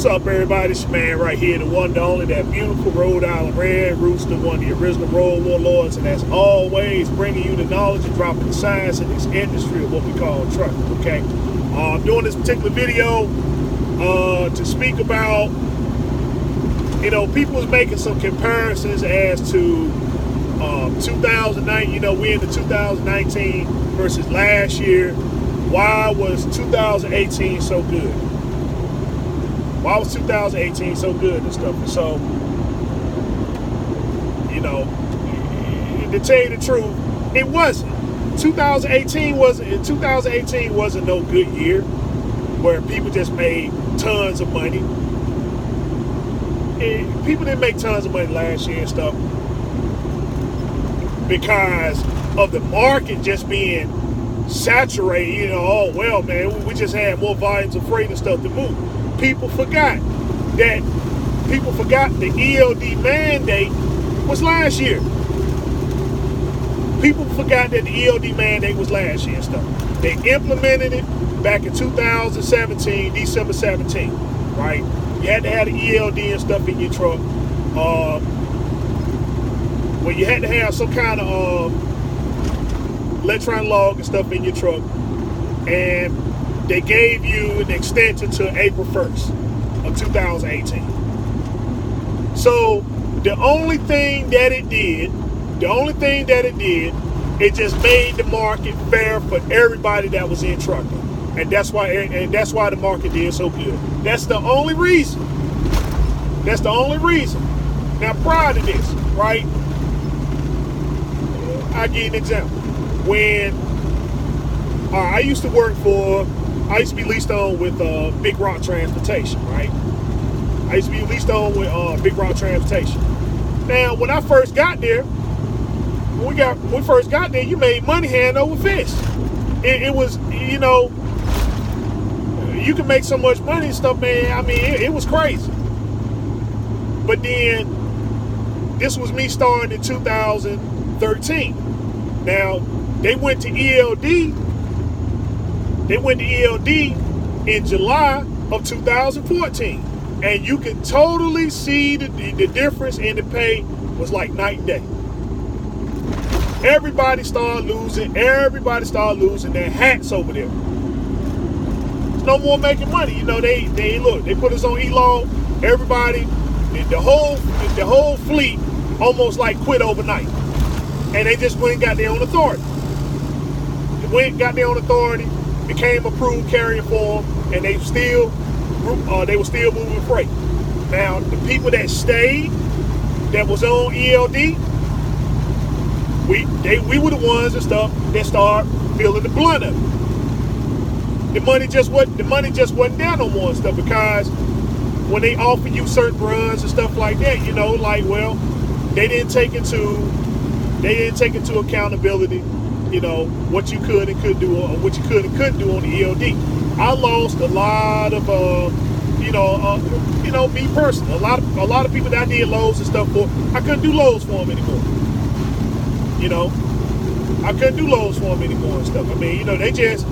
What's up, everybody? It's your man right here, the one, the only, that beautiful Rhode Island Red Rooster, one of the original road warlords, and as always, bringing you the knowledge and dropping the science in this industry of what we call trucking. Okay, I'm doing this particular video to speak about, people was making some comparisons as to 2009. We're in the 2019 versus last year. Why was 2018 so good? Why was 2018 so good and stuff? And so, to tell you the truth, it wasn't. 2018 wasn't no good year where people just made tons of money. People didn't make tons of money last year and stuff because of the market just being saturated. Oh, well, man, we just had more volumes of freight and stuff to move. People forgot the ELD mandate was last year. People forgot that the ELD mandate was last year and stuff. They implemented it back in 2017, December 17, right? You had to have the ELD and stuff in your truck. Well, you had to have some kind of electronic log and stuff in your truck. And they gave you an extension to April 1st of 2018. So the only thing that it did, it just made the market fair for everybody that was in trucking. And that's why the market did so good. That's the only reason. Now, prior to this, right? I'll give you an example. When I used to be leased on with Big Rock Transportation, right? I used to be leased on with Big Rock Transportation. Now, when I first got there, you made money hand over fist. It was, you can make so much money and stuff, man. I mean, it was crazy. But then, this was me starting in 2013. Now, they went to ELD in July of 2014. And you can totally see the difference in the pay was like night and day. Everybody started losing their hats over there. There's no more making money. They put us on E-Log. Everybody, the whole fleet almost like quit overnight. And they just went and got their own authority. Became approved carrier for them, and they were still moving freight. Now, the people that stayed, that was on ELD, we were the ones that started feeling the blunt of it. The money just wasn't there no more and stuff, because when they offer you certain runs and stuff like that, they didn't take into accountability, what you could and couldn't do, or what you could and couldn't do on the ELD. I lost a lot of, me personally, a lot of people that I did loads and stuff for, I couldn't do loads for them anymore. I couldn't do loads for them anymore and stuff. I mean, they just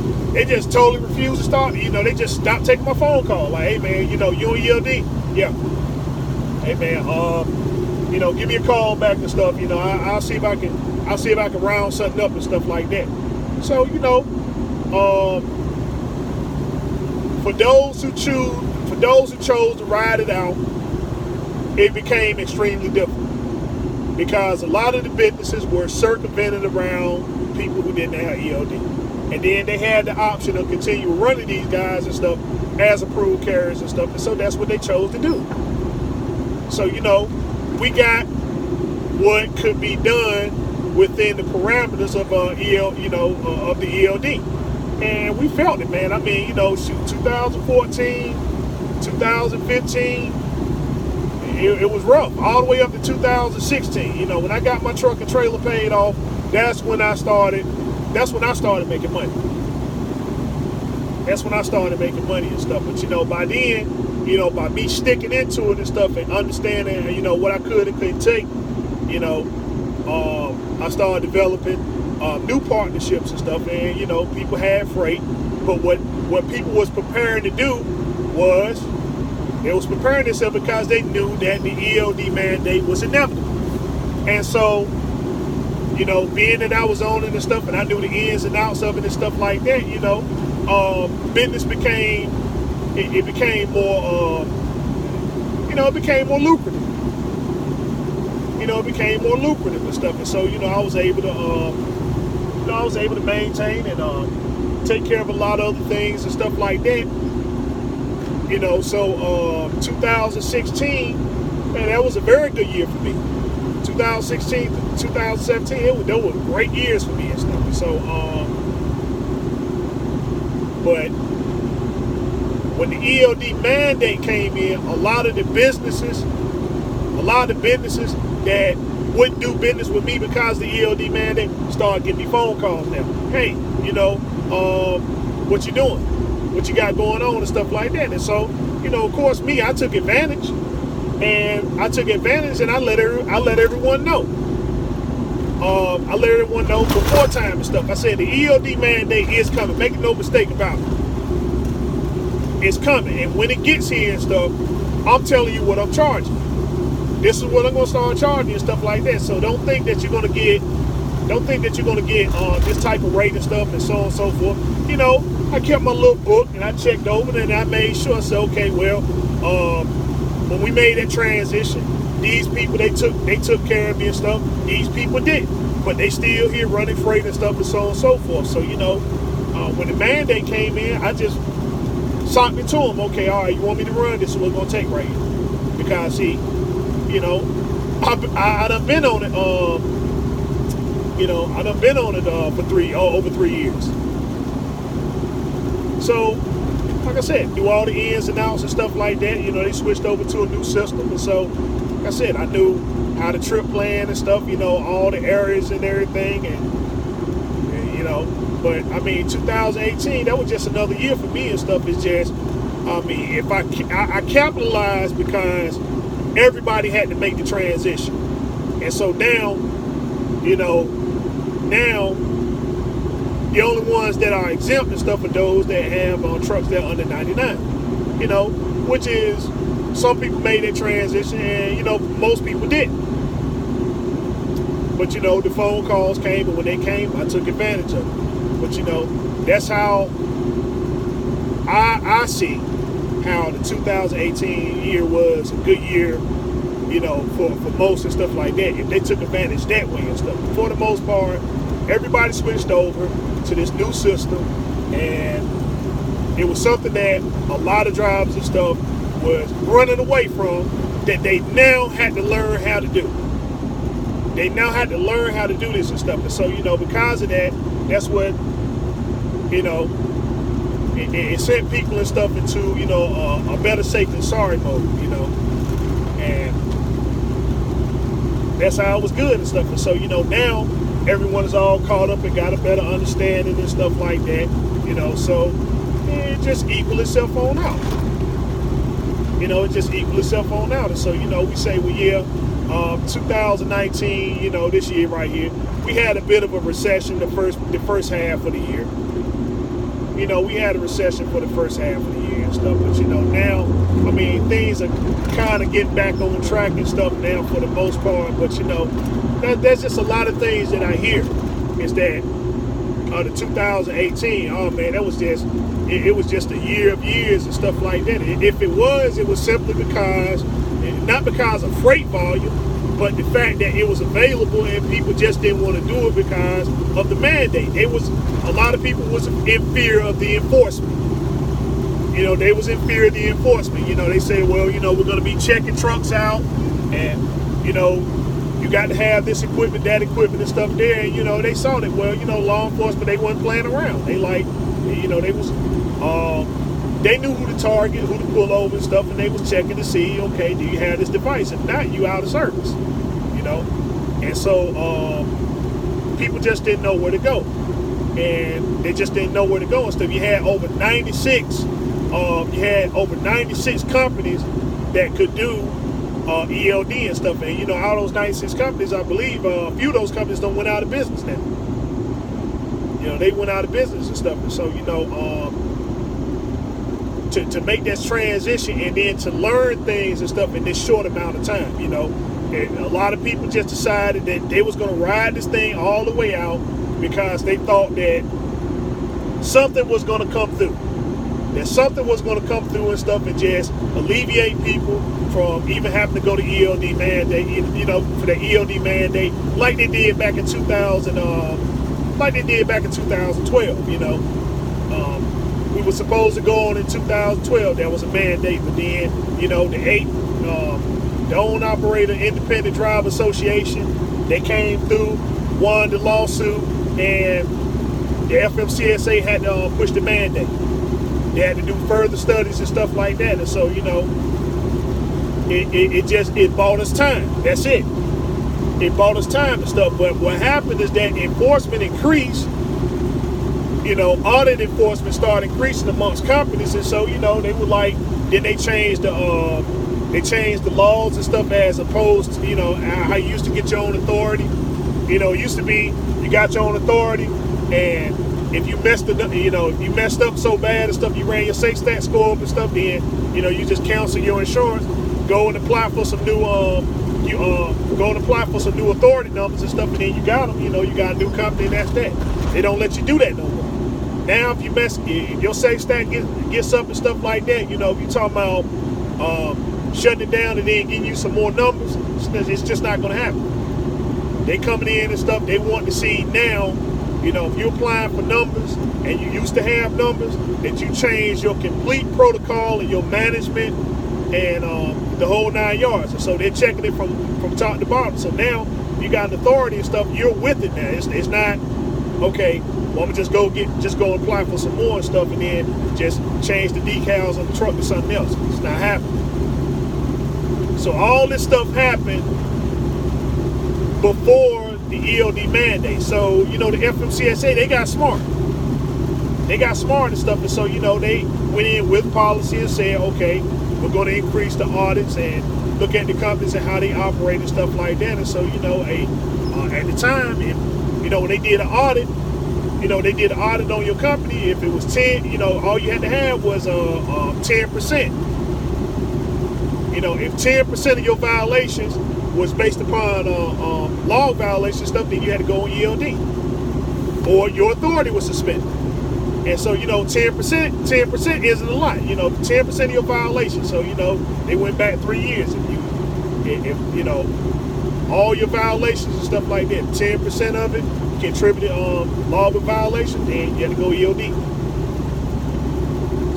totally refused to start. They just stopped taking my phone call. Like, hey man, you on ELD? Yeah. Hey man, give me a call back and stuff. I'll see if I can round something up and stuff like that. So, for those who chose to ride it out, it became extremely difficult because a lot of the businesses were circumvented around people who didn't have ELD. And then they had the option of continue running these guys and stuff as approved carriers and stuff. And so that's what they chose to do. So, we got what could be done within the parameters of of the ELD. And we felt it, man. I mean, 2014, 2015, it was rough. All the way up to 2016. When I got my truck and trailer paid off, that's when I started making money. That's when I started making money and stuff. But by then, by me sticking into it and stuff and understanding, what I could and couldn't take, I started developing new partnerships and stuff, and people had freight. But what people was preparing to do was They was preparing themselves because they knew that the ELD mandate was inevitable. And so, being that I was on it and stuff, and I knew the ins and outs of it and stuff like that, business became, it became more, it became more lucrative. It became more lucrative and stuff. And so, I was able to, maintain and take care of a lot of other things and stuff like that. 2016, man, that was a very good year for me. 2016 to 2017, they were great years for me and stuff. And so, but when the ELD mandate came in, a lot of the businesses that wouldn't do business with me because the ELD mandate started getting me phone calls now. Hey, what you doing? What you got going on and stuff like that. And so, of course, I took advantage. And I took advantage, and I let everyone know. I let everyone know before time and stuff. I said the ELD mandate is coming. Make no mistake about it. It's coming, and when it gets here and stuff, I'm telling you what I'm charging. This is what I'm gonna start charging and stuff like that. So don't think that you're gonna get this type of rate and stuff and so on and so forth. I kept my little book and I checked over it and I made sure. I said, okay, well, when we made that transition, these people they took care of me and stuff. These people didn't, but they still here running freight and stuff and so on and so forth. So when the mandate came in, I just socked it to them. Okay, all right, you want me to run this? So we're gonna take right here because see, I done been on it. I done been on it for over 3 years. So, like I said, through all the ins and outs and stuff like that, they switched over to a new system. And so, like I said, I knew how to trip plan and stuff, all the areas and everything. And but I mean, 2018, that was just another year for me and stuff. It's just, if I capitalized because everybody had to make the transition. And so now, the only ones that are exempt and stuff are those that have trucks that are under 99, which is some people made that transition and, most people didn't. But, the phone calls came, and when they came, I took advantage of it. But, that's how I see how the 2018 year was a good year, for most and stuff like that. If they took advantage that way and stuff. For the most part, everybody switched over to this new system, and it was something that a lot of drivers and stuff was running away from that they now had to learn how to do. They now had to learn how to do this and stuff. And so, because of that, that's what, it sent people and stuff into, a better safe than sorry mode, and that's how it was good and stuff. And so, now everyone is all caught up and got a better understanding and stuff like that, so it just equal itself on out. It just equal itself on out. And so, we say, well, yeah, 2019, this year right here, we had a bit of a recession the first half of the year. We had a recession for the first half of the year and stuff, but now, I mean, things are kind of getting back on track and stuff now for the most part. But there's just a lot of things that I hear is that the 2018, oh man, that was just it was just a year of years and stuff like that. If it was simply because, not because of freight volume, but the fact that it was available and people just didn't want to do it because of the mandate. A lot of people was in fear of the enforcement. They was in fear of the enforcement. They say, well, we're going to be checking trucks out, and you got to have this equipment, that equipment and stuff there. And they saw that, well, law enforcement, they wasn't playing around. They they was they knew who to target, who to pull over and stuff, and they was checking to see, okay, do you have this device? If not, you out of service. And so people just didn't know where to go, and they just didn't know where to go and stuff. You had over 96 companies that could do ELD and stuff, and all those 96 companies, I believe a few of those companies don't went out of business now. They went out of business and stuff. And so to make that transition and then to learn things and stuff in this short amount of time. And a lot of people just decided that they was going to ride this thing all the way out because they thought that something was going to come through. That something was going to come through and stuff and just alleviate people from even having to go to ELD mandate, for the ELD mandate, like they did back in 2012, we were supposed to go on in 2012. That was a mandate, but then, the Own Operator Independent Driver Association, they came through, won the lawsuit, and the FMCSA had to push the mandate. They had to do further studies and stuff like that, and so, it bought us time. That's it. It bought us time and stuff, but what happened is that enforcement increased. Audit enforcement started increasing amongst companies, and so they were like, then they changed the laws and stuff as opposed to how you used to get your own authority. It used to be you got your own authority, and if you messed up so bad and stuff, you ran your safe stat score up and stuff, then you just cancel your insurance, go and apply for some new authority numbers and stuff, and then you got them. You got a new company, and that's that. They don't let you do that no more. Now, if your safe stat gets up and stuff like that, if you're talking about shutting it down and then getting you some more numbers, it's just not going to happen. They coming in and stuff, they want to see now, if you're applying for numbers and you used to have numbers, that you change your complete protocol and your management and the whole 9 yards. And so they're checking it from top to bottom. So now you got an authority and stuff, you're with it now. It's not, okay, well, I'm gonna just go apply for some more and stuff and then just change the decals on the truck to something else. It's not happening. So all this stuff happened before the ELD mandate. So, the FMCSA, they got smart. They got smart and stuff. And so, they went in with policy and said, okay, we're going to increase the audits and look at the companies and how they operate and stuff like that. And so, at the time, when they did an audit, they did an audit on your company. If it was 10, all you had to have was 10%. If 10% of your violations was based upon law violation stuff, then you had to go on ELD, or your authority was suspended. And so 10% isn't a lot. 10% of your violations. So they went back 3 years. If all your violations and stuff like that, 10% of it contributed law violation, then you had to go ELD.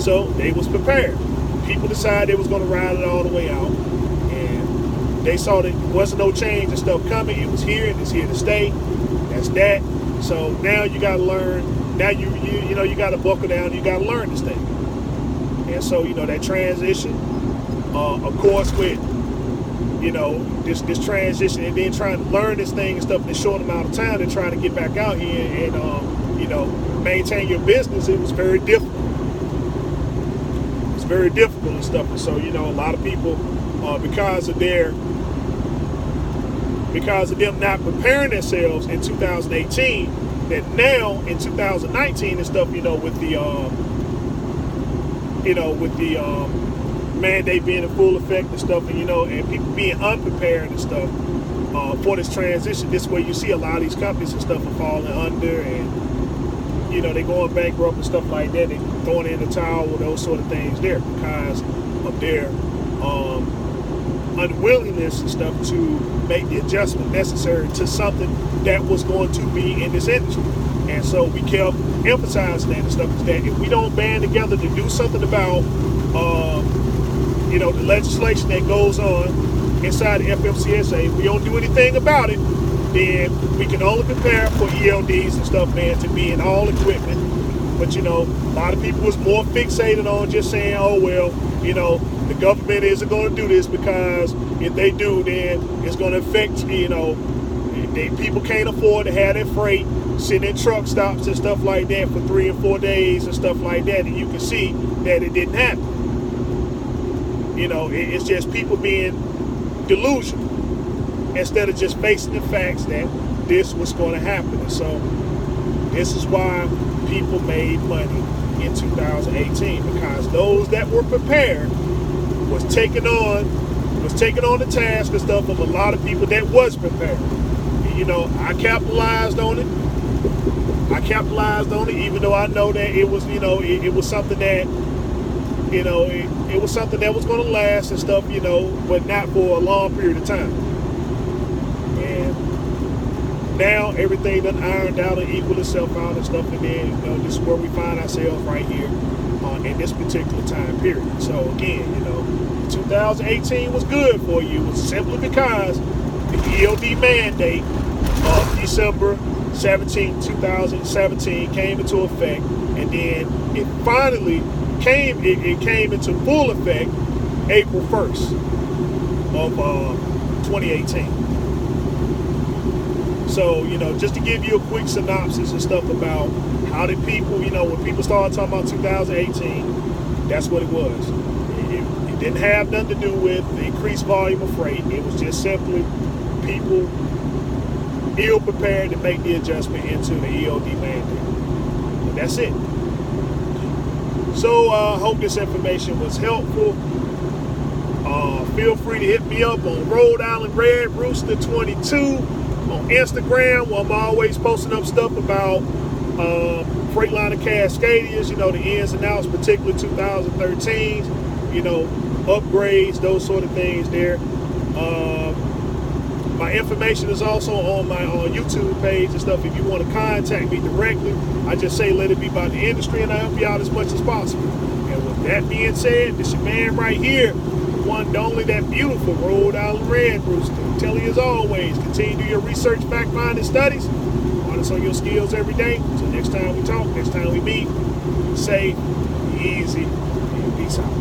So they was prepared. People decided they was going to ride it all the way out, and they saw that there wasn't no change and stuff coming. It was here, and it's here to stay. That's that. So now you got to learn. Now you got to buckle down. You got to learn this thing. And so that transition, of course, with this transition and then trying to learn this thing and stuff in a short amount of time and trying to get back out here and maintain your business, it was very difficult. It's very difficult and stuff. And so a lot of people, because of them not preparing themselves in 2018, that now in 2019 and stuff, with the mandate being in full effect and stuff, and people being unprepared and stuff for this transition. This way you see a lot of these companies and stuff are falling under, and they going bankrupt and stuff like that. They throwing in the towel, those sort of things there because of their unwillingness and stuff to make the adjustment necessary to something that was going to be in this industry. And so we kept emphasizing that and stuff, is that if we don't band together to do something about the legislation that goes on inside the FMCSA, if we don't do anything about it, then we can only prepare for ELDs and stuff, man, to be in all equipment. But a lot of people was more fixated on just saying, oh well, the government isn't going to do this because if they do, then it's going to affect, people can't afford to have their freight sitting in truck stops and stuff like that for 3 and 4 days and stuff like that, and you can see that it didn't happen. It's just people being delusional instead of just facing the facts that this was going to happen. And so this is why people made money in 2018, because those that were prepared was taking on the task and stuff of a lot of people that was prepared. And, you know, I capitalized on it. Even though I know that it was, you know, it was something that, you know, it was something that was going to last and stuff, you know, but not for a long period of time. And now everything done ironed out and equaled itself out and stuff, and then, you know, this is where we find ourselves right here in this particular time period. So again, you know, 2018 was good for you. It was simply because the ELD mandate of December 17, 2017 came into effect, and then it finally came into full effect April 1st of 2018. So, you know, just to give you a quick synopsis and stuff about how did people, you know, when people started talking about 2018, that's what it was. It didn't have nothing to do with the increased volume of freight. It was just simply people ill prepared to make the adjustment into the ELD mandate. And that's it. So I hope this information was helpful. Feel free to hit me up on Rhode Island Red Rooster 22 on Instagram, where I'm always posting up stuff about Freightliner Cascadias, you know, the ins and outs, particularly 2013s, you know, upgrades, those sort of things there. My information is also on my YouTube page and stuff. If you want to contact me directly, I just say let it be about the industry, and I help you out as much as possible. And with that being said, this your man right here, the one and only, that beautiful Rhode Island Red Rooster. Tell you as always, continue to do your research, fact-finding studies, harness on your skills every day. So next time we talk, next time we meet, safe, easy, and peace out.